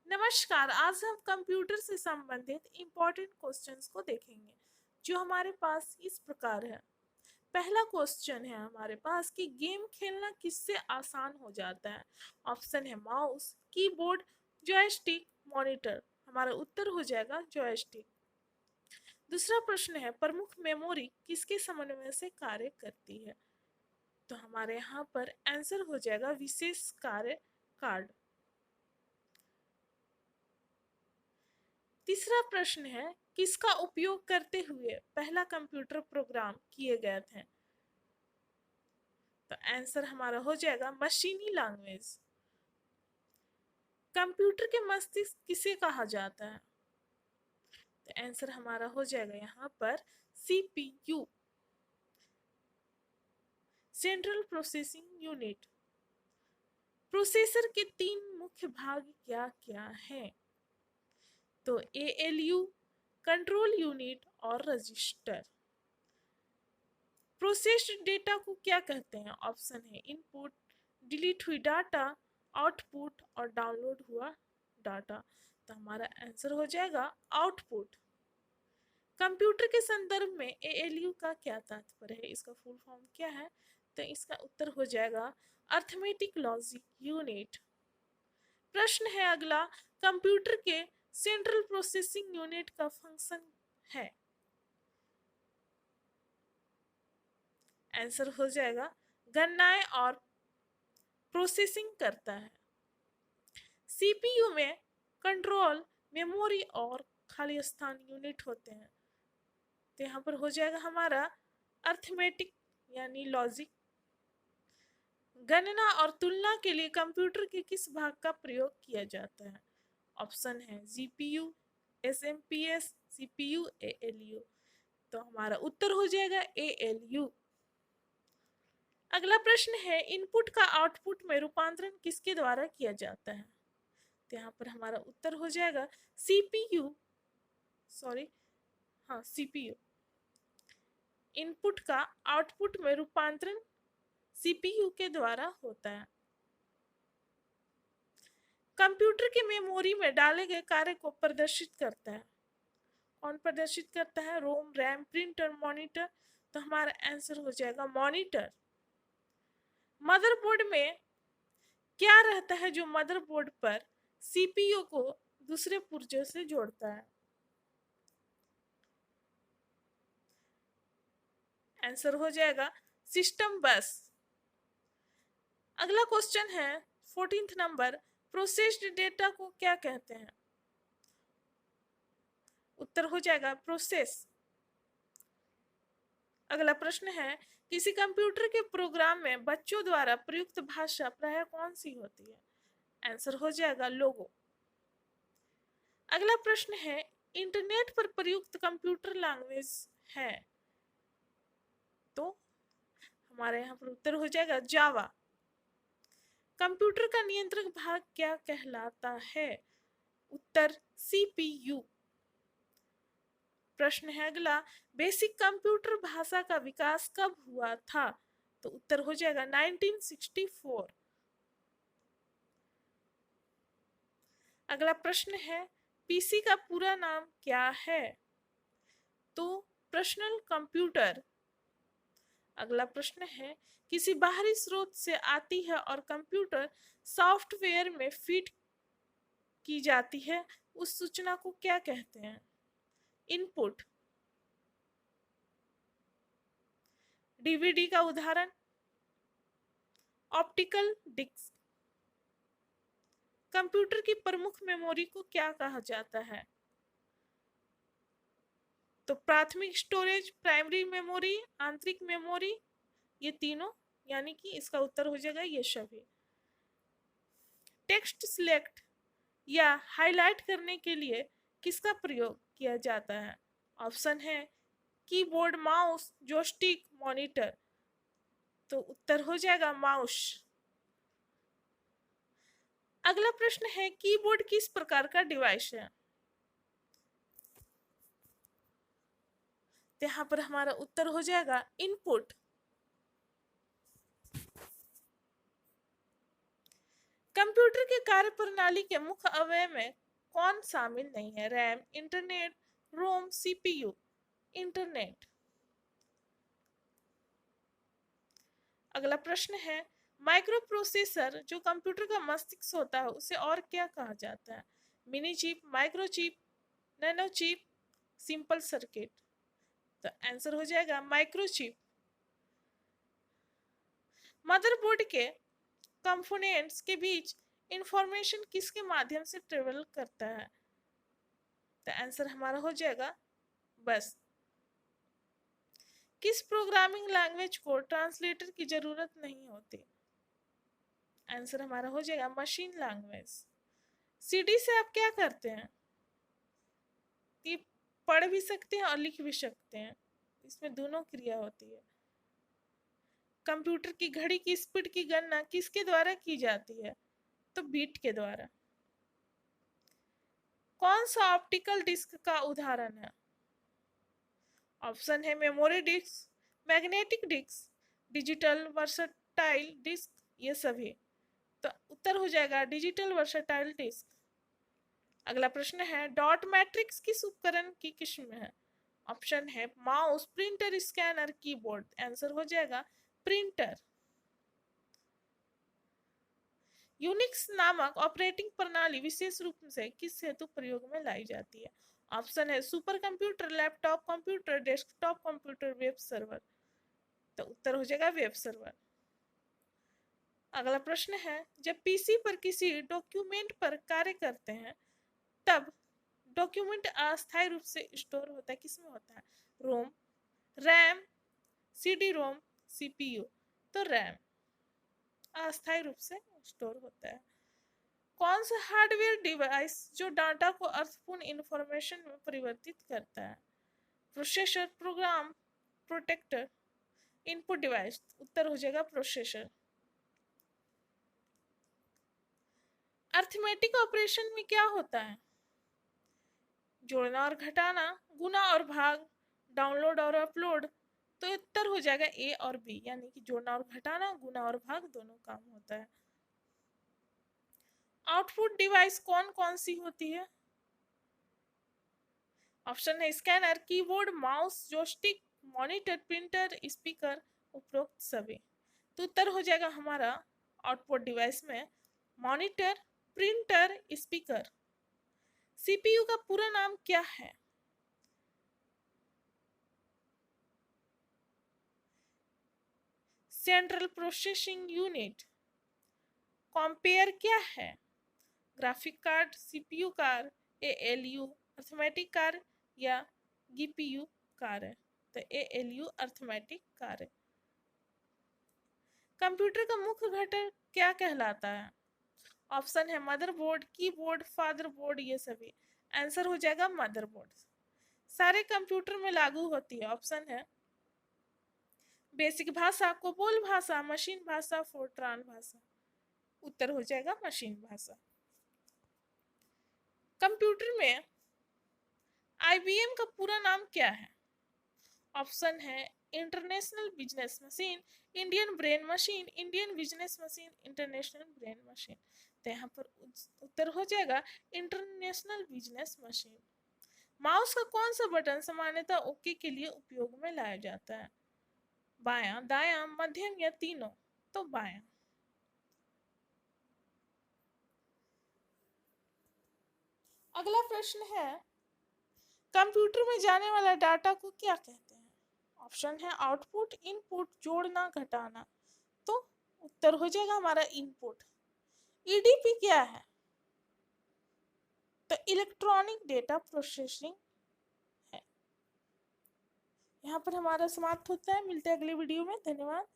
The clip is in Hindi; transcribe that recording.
नमस्कार। आज हम कंप्यूटर से संबंधित इम्पोर्टेंट क्वेश्चंस को देखेंगे जो हमारे पास इस प्रकार है। पहला क्वेश्चन है हमारे पास कि गेम खेलना किससे आसान हो जाता है। ऑप्शन है माउस, कीबोर्ड, जॉयस्टिक, मॉनिटर। हमारा उत्तर हो जाएगा जॉयस्टिक। दूसरा प्रश्न है प्रमुख मेमोरी किसके समन्वय से कार्य करती है। तो हमारे यहाँ पर आंसर हो जाएगा विशेष कार्य कार्ड। तीसरा प्रश्न है किसका उपयोग करते हुए पहला कंप्यूटर प्रोग्राम किए गए थे। तो आंसर हमारा हो जाएगा मशीनी लैंग्वेज। कंप्यूटर के मस्तिष्क किसे कहा जाता है। तो आंसर हमारा हो जाएगा यहाँ पर CPU, central processing unit. Processor के तीन मुख्य भाग क्या क्या हैं। तो एएलयू, कंट्रोल यूनिट और रजिस्टर। प्रोसेस्ड डेटा को क्या कहते हैं। ऑप्शन है इनपुट, डिलीट हुई डाटा, आउटपुट और डाउनलोड हुआ डाटा। तो हमारा आंसर हो जाएगा आउटपुट। कंप्यूटर के संदर्भ में एएलयू का क्या तात्पर्य है, इसका फुल फॉर्म क्या है। तो इसका उत्तर हो जाएगा अर्थमेटिक लॉजिक यूनिट। प्रश्न है अगला, कंप्यूटर के सेंट्रल प्रोसेसिंग यूनिट का फंक्शन है। आंसर हो जाएगा गणनाएं और प्रोसेसिंग करता है। सीपीयू में कंट्रोल, मेमोरी और खाली स्थान यूनिट होते हैं। तो यहाँ पर हो जाएगा हमारा अर्थमेटिक यानी लॉजिक। गणना और तुलना के लिए कंप्यूटर के किस भाग का प्रयोग किया जाता है। ऑप्शन है जीपीयू, एसएमपीएस, सीपीयू, एएलयू। तो हमारा उत्तर हो जाएगा एएलयू। अगला प्रश्न है इनपुट का आउटपुट में रूपांतरण किसके द्वारा किया जाता है। तो यहाँ पर हमारा उत्तर हो जाएगा सीपीयू, सीपीयू। इनपुट का आउटपुट में रूपांतरण सीपीयू के द्वारा होता है। कंप्यूटर की मेमोरी में डाले गए कार्य को प्रदर्शित करता है। कौन प्रदर्शित करता है। रोम, रैम, प्रिंटर, मॉनिटर। तो हमारा आंसर हो जाएगा मॉनिटर। मदरबोर्ड में क्या रहता है जो मदरबोर्ड पर सीपीयू को दूसरे पुर्जों से जोड़ता है। आंसर हो जाएगा सिस्टम बस। अगला क्वेश्चन है 14th नंबर, प्रोसेस्ड डेटा को क्या कहते हैं। उत्तर हो जाएगा प्रोसेस। अगला प्रश्न है किसी कंप्यूटर के प्रोग्राम में बच्चों द्वारा प्रयुक्त भाषा प्रायः कौन सी होती है। आंसर हो जाएगा लोगो। अगला प्रश्न है इंटरनेट पर प्रयुक्त कंप्यूटर लैंग्वेज है। तो हमारे यहाँ पर उत्तर हो जाएगा जावा। कंप्यूटर का नियंत्रक भाग क्या कहलाता है। उत्तर सीपीयू। प्रश्न है अगला, बेसिक कंप्यूटर भाषा का विकास कब हुआ था। तो उत्तर हो जाएगा 1964। अगला प्रश्न है पीसी का पूरा नाम क्या है। तो पर्सनल कंप्यूटर। अगला प्रश्न है किसी बाहरी स्रोत से आती है और कंप्यूटर सॉफ्टवेयर में फीड की जाती है, उस सूचना को क्या कहते हैं। इनपुट। डीवीडी का उदाहरण ऑप्टिकल डिस्क। कंप्यूटर की प्रमुख मेमोरी को क्या कहा जाता है। तो प्राथमिक स्टोरेज, प्राइमरी मेमोरी, आंतरिक मेमोरी, ये तीनों, यानी कि इसका उत्तर हो जाएगा ये सभी। टेक्स्ट सिलेक्ट या हाईलाइट करने के लिए किसका प्रयोग किया जाता है। ऑप्शन है कीबोर्ड, माउस, जॉयस्टिक, मॉनिटर। तो उत्तर हो जाएगा माउस। अगला प्रश्न है कीबोर्ड किस प्रकार का डिवाइस है। यहाँ पर हमारा उत्तर हो जाएगा इनपुट। कंप्यूटर कंप्यूटर के कार्य प्रणाली के मुख्य अवयव में कौन शामिल नहीं है? रैम, इंटरनेट, रोम, सीपीयू। इंटरनेट। अगला प्रश्न है, माइक्रो प्रोसेसर जो कंप्यूटर का मस्तिष्क होता है उसे और क्या कहा जाता है? Mini chip, micro chip, nano chip, simple circuit. तो आंसर हो जाएगा माइक्रो चिप। मदरबोर्ड के कंपोनेंट्स के बीच इंफॉर्मेशन किसके माध्यम से ट्रेवल करता है? तो आंसर हमारा हो जाएगा बस। किस प्रोग्रामिंग लैंग्वेज को ट्रांसलेटर की जरूरत नहीं होती? आंसर हमारा हो जाएगा मशीन लैंग्वेज। सीडी से आप क्या करते हैं? कि पढ़ भी सकते हैं और लिख भी सकते हैं, इसमें दोनों क्रिया होती है। कंप्यूटर की घड़ी की स्पीड की गणना किसके द्वारा की जाती है? तो बीट के द्वारा। कौन सा ऑप्टिकल डिस्क का उदाहरण है? ऑप्शन है memory disk, magnetic disk, digital versatile disk, ये सभी। तो उत्तर हो जाएगा डिजिटल वर्सटाइल डिस्क। अगला प्रश्न है, डॉट मैट्रिक्स किस उपकरण की किस्म है? ऑप्शन है mouse, printer, scanner, keyboard. Answer हो जाएगा प्रिंटर। यूनिक्स नामक ऑपरेटिंग प्रणाली विशेष रूप से किस हेतु प्रयोग में लाई जाती है? ऑप्शन है super computer, laptop computer, desktop computer, web server. तो उत्तर हो जाएगा वेब सर्वर। अगला प्रश्न है, जब पीसी पर किसी डॉक्यूमेंट पर कार्य करते हैं तब डॉक्यूमेंट अस्थायी रूप से स्टोर होता है, किसमें होता है? रोम, रैम, सीडी रोम, सीपीयू। तो रैम अस्थायी रूप से स्टोर होता है। कौन सा हार्डवेयर डिवाइस जो डाटा को अर्थपूर्ण इंफॉर्मेशन में परिवर्तित करता है? Processor, program, protector, input device. उत्तर हो जाएगा प्रोसेसर। अर्थमेटिक ऑपरेशन में क्या होता है? जोड़ना और घटाना, गुना और भाग, डाउनलोड और अपलोड। तो उत्तर हो जाएगा ए और बी, यानी कि जोड़ना और घटाना, गुना और भाग दोनों काम होता है। आउटपुट डिवाइस कौन कौन सी होती है? ऑप्शन है scanner, keyboard, mouse, joystick, monitor, printer, speaker, उपरोक्त सभी। तो उत्तर हो जाएगा हमारा आउटपुट डिवाइस में मॉनिटर, प्रिंटर, स्पीकर। सीपीयू का पूरा नाम क्या है? Central processing unit. कंपेयर क्या है? Graphic card, CPU card, ALU arithmetic card या जीपीयू कार्ड है? तो एएलयू अर्थमेटिक कार्ड है। कंप्यूटर का मुख्य घटक क्या कहलाता है? ऑप्शन है मदरबोर्ड, कीबोर्ड, फादरबोर्ड, ये सभी। आंसर हो जाएगा मदरबोर्ड। सारे कंप्यूटर में लागू होती है। ऑप्शन है बेसिक भाषा, कोबोल भाषा, मशीन भाषा, फोर्ट्रान भाषा। उत्तर हो जाएगा मशीन भाषा। कंप्यूटर में आईबीएम का पूरा नाम क्या है? ऑप्शन है international business machine, Indian brain machine, Indian business machine, international brain machine. तो यहाँ पर उत्तर हो जाएगा इंटरनेशनल बिजनेस मशीन। माउस का कौन सा बटन सामान्यतः ओके के लिए उपयोग में लाया जाता है? बायां, दायां, मध्यम या तीनों? तो बायां। अगला प्रश्न है, कंप्यूटर में जाने वाला डाटा को क्या कहते हैं? ऑप्शन है आउटपुट, इनपुट, जोड़ना, घटाना। तो उत्तर हो जाएगा हमारा इनपुट। ईडीपी क्या है? तो इलेक्ट्रॉनिक डेटा प्रोसेसिंग है। यहाँ पर हमारा समाप्त होता है। मिलते हैं अगले वीडियो में। धन्यवाद।